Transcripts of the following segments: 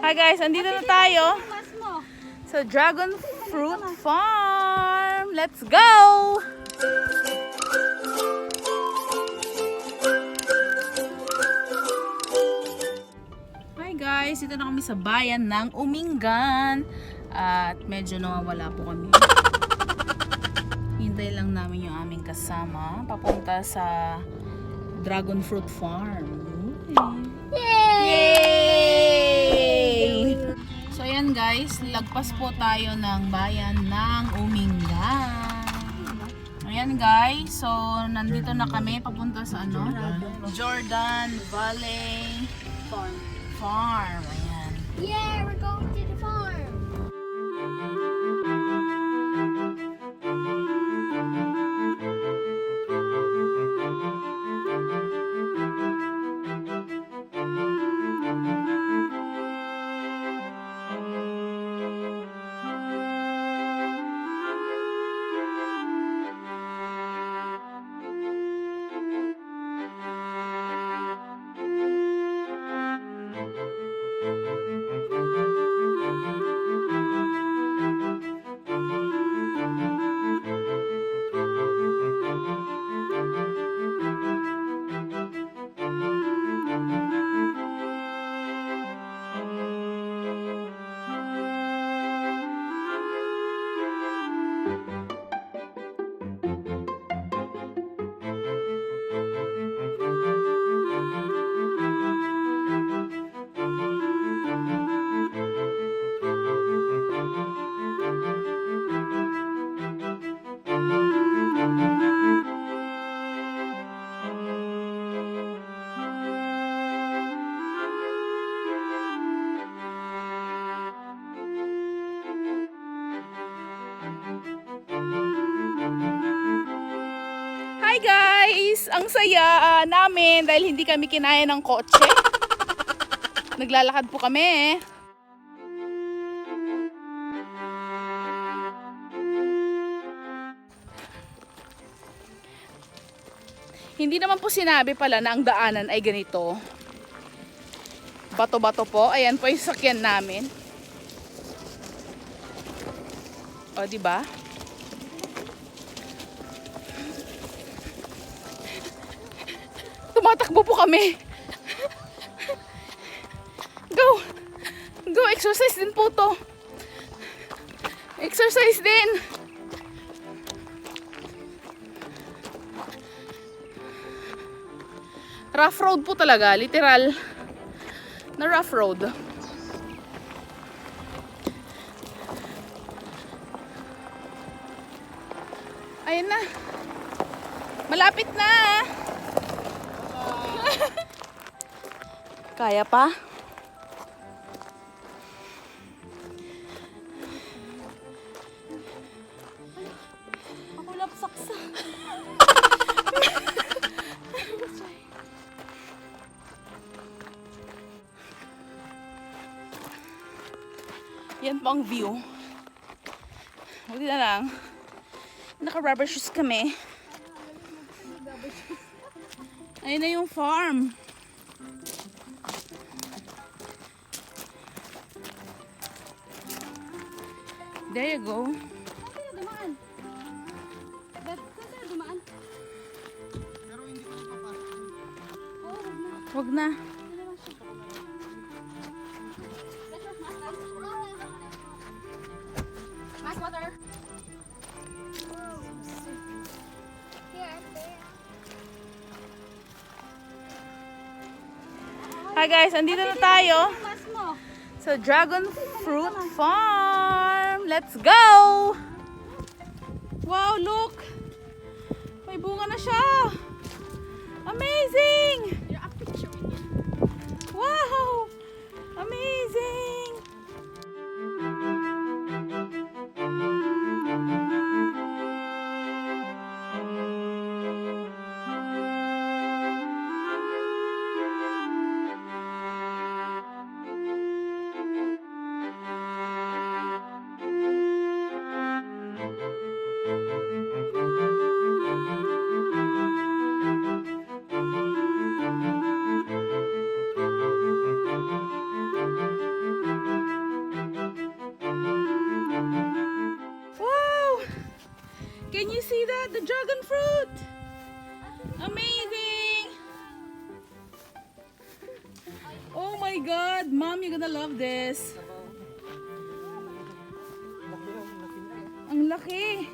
Hi guys, andito na tayo sa Dragon Fruit Farm. Let's go! Hi guys, ito na kami sa bayan ng Umingan. At medyo nawawala po kami. Hintay lang namin yung aming kasama papunta sa Dragon Fruit Farm. Yay! So ayan guys, lagpas po tayo ng bayan ng Umingan. Ayan guys, so nandito na kami papunta sa Jordan Valley Farm. Ayan. Yeah, we're going to the farm. Hi guys! Ang saya namin dahil hindi kami kinaya ng kotse. Naglalakad po kami. Hindi naman po sinabi pala na ang daanan ay ganito. Bato-bato po. Ayan po yung sakyan namin. O, diba? Tumatakbo po kami. Go! Go! Exercise din po to. Exercise din. Rough road po talaga. Literal na rough road. Ayun na. Malapit na. Kaya pa? Ako lapsaksa. Yan po ang view. Buti na lang. Naka-rubber shoes kami. Ayun na yung farm. There you go. Saan dumaan? Saan dumaan? Pero hindi ko napapasok. Oo, Wag na. Mas water. Here, there. Hi guys, andito na tayo Mas mo. sa Dragon Fruit Farm. Let's go! Wow, look! May bunga na siya! Amazing! Wow! Amazing! dragon fruit! Amazing! Oh my God! Mom, you're gonna love this. Ang laki.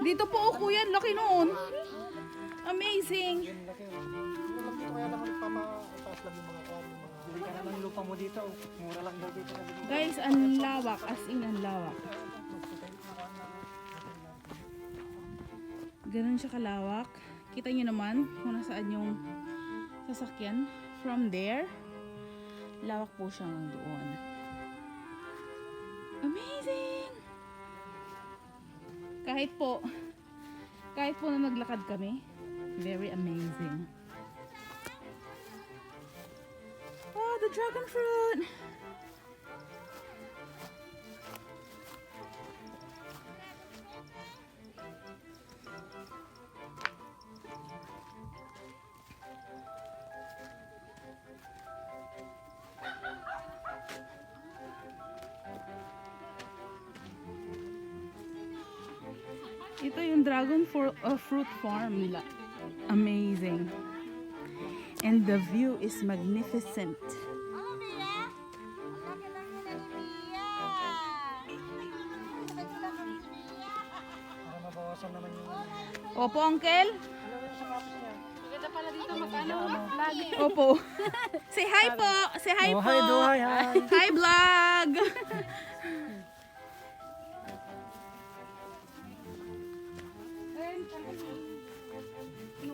Dito po oh, kuya. Ang laki noon. Amazing. Kaya lang nagpapataas lang yung mga kwan. Bili ka na ng lupa mo dito. Mura lang daw dito. Guys, ang lawak. As in, ang lawak. Ganun siya kalawak. Kita nyo naman kung nasaan yung sasakyan. From there, lawak po siya hanggang doon. Amazing! Kahit po na naglakad kami, very amazing. Oh, the dragon fruit! Ito yung fruit farm nila. Amazing. And the view is magnificent. Para mabawasan naman yung... Opo, uncle. Maganda pala dito mag-vlog. Opo. Say hi po. Say hi po. Hi, do hi, hi. Hi, vlog.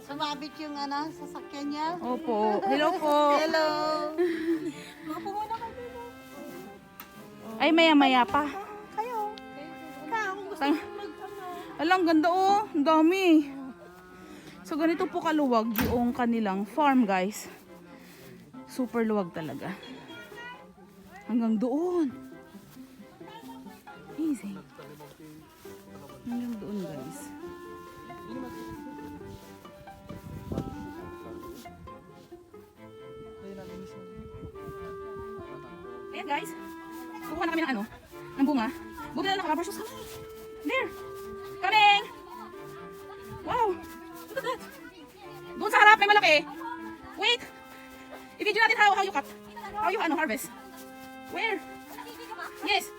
Sumabit yung sasakyan niya. Opo. Hello po. Hello. Ay, maya-maya pa. Kayo. Alang ganda oh. Ang dami. So, ganito po kaluwag yung kanilang farm, guys. Super luwag talaga. Hanggang doon. Easy. Hanggang doon, guys. Ayan, guys. Kukuha na kami ng ng bunga. Buti na naka-rubber shoes kami. There. Coming. Wow. Look at that. Doon sa harap may malaki. Wait. I-video natin how you cut. How you harvest. Where? Yes.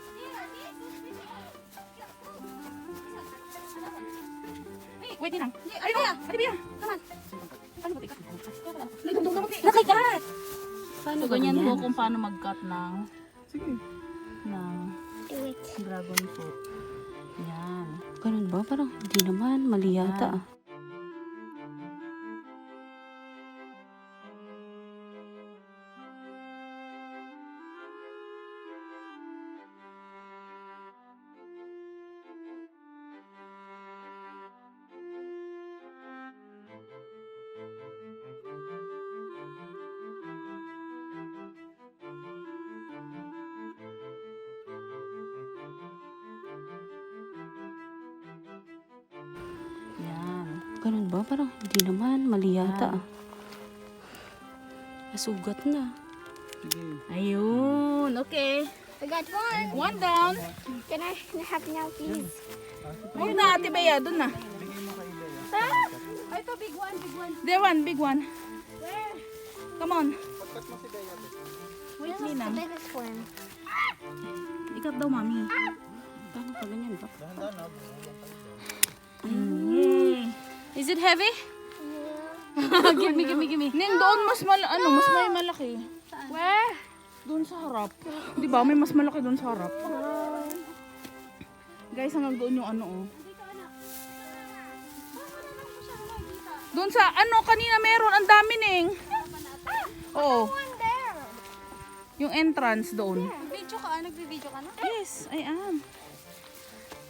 Wait lang. Ay, Bia. Ay, Bia. Come on. Paano mag-cut? Nakagat. So, ganyan po kung paano mag-cut ng dragon fruit. Yan. Ganun ba? Parang hindi naman. Mali yata. Yan. Ganun ba? Parang hindi naman. Mali yata. Nasugat na. Ayun. Okay. I got one. One down. Can I have now, please? Ayun na, Ate Bea. Doon na. Ay, ito, big one, big one. There one, big one. Where? Come on. Pagkat mo si Bea. Wait, The Nina. biggest one. Ikat daw, mami. Paano pa ganyan ba? Dahan-dahan na. Yay. Is it heavy? give me. Ning doon mas mas may malaki. Where? Doon sa harap. 'Di ba? May mas malaki doon sa harap. Guys, hanggang doon yung oh. Doon sa kanina meron ang dami ning. Oo. One there. Yung entrance doon. Video ka? Nagbe-video ka na? Yes, I am.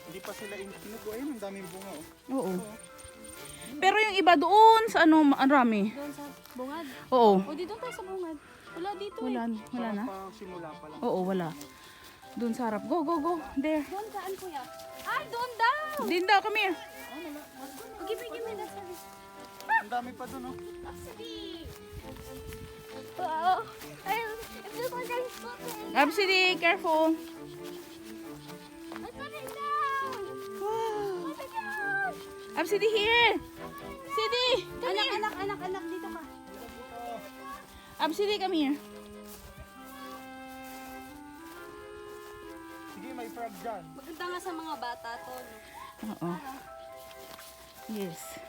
Hindi pa sila inugo. Ayun, ang daming bunga. Oo. Pero yung iba doon sa marami. Doon sa bungad. Oo. O, dito tayo sa bungad. Wala dito Wala na. Pang simula pa lang. Oo, wala. Doon sa harap. Go. There. Doon saan, kuya? Ay, doon daw! Din daw, come here. Oh, give me. That's heavy. Ang dami pa doon, oh. City. Wow. It feels like I'm slipping. Absidi, careful. I'm coming down. Wow. Sidi here. Sidi, come here. Anak, dito ka. Sidi, come here. Sige, may frog dyan. Maganda nga sa mga bata to. No? Oo. Yes.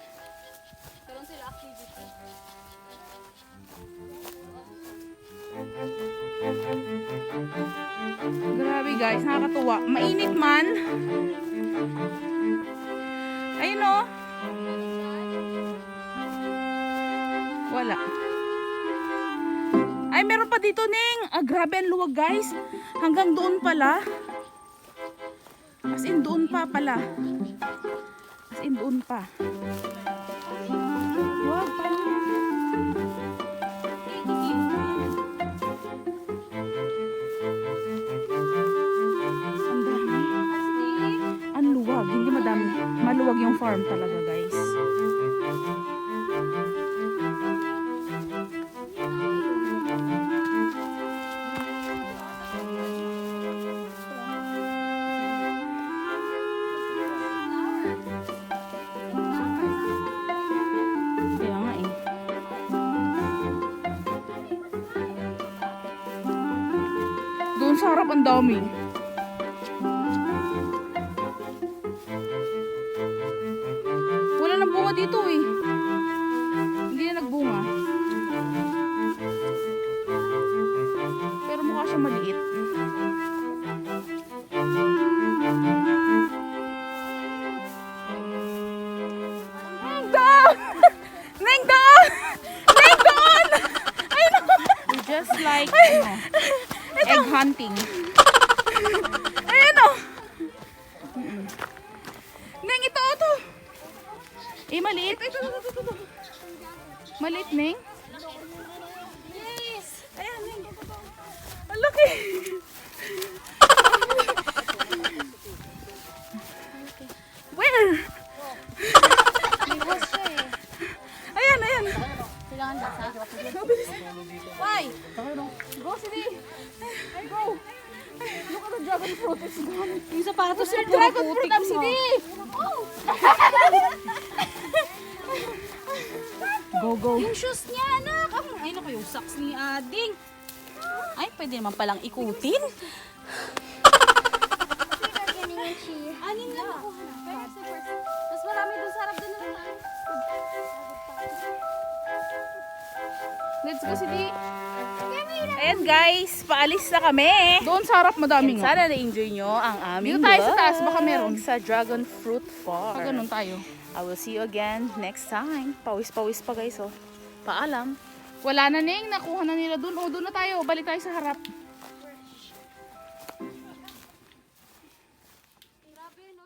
Karoon sila activity. Grabe guys, nakakatuwa. Mainit man. Ayun o. Wala. Ay, meron pa dito, Ning. Grabe ang luwag guys. Hanggang doon pala. As in, doon pa pala. As in, doon pa. Wag pa. Ang dami. Ang luwag. Hindi madami. Maluwag yung farm talaga guys. Kaya nga eh. Doon sa harap ang dami. Wala nang bunga dito eh. Hindi na nagbunga. Pero mukha siya maliit. Neng! Neng! Neng! Ayun! We just like, egg hunting. Ayun o! Neng, ito. Maliit. Ito. Maliit, Neng. Yes! Ayan, Neng. Ang laki. Where? Bigwas siya eh. Ayan. Kailangan basa. Why? Go, Sidi. Ay, go. Look at the dragon fruit. It's gone. Yung sapatos yung Dragon fruit, Sidi. Go. Yung shoes niya, anak. Ay, naku, yung socks ni Ading. Ay, pwede naman palang ikutin. Anin lang ako. Mas marami doon sa harap doon na lang. Let's go, Sidi. Ayan guys, paalis na kami. Doon sa harap madami nga. Sana na-enjoy nyo ang aming Dito tayo sa vlog taas, baka meron. sa dragon fruit farm. Pag ganun tayo. I will see you again next time. Pawis-pawis pa guys, oh. Paalam. Wala na, Ning. Nakuha na nila doon. O, doon na tayo. Balik tayo sa harap.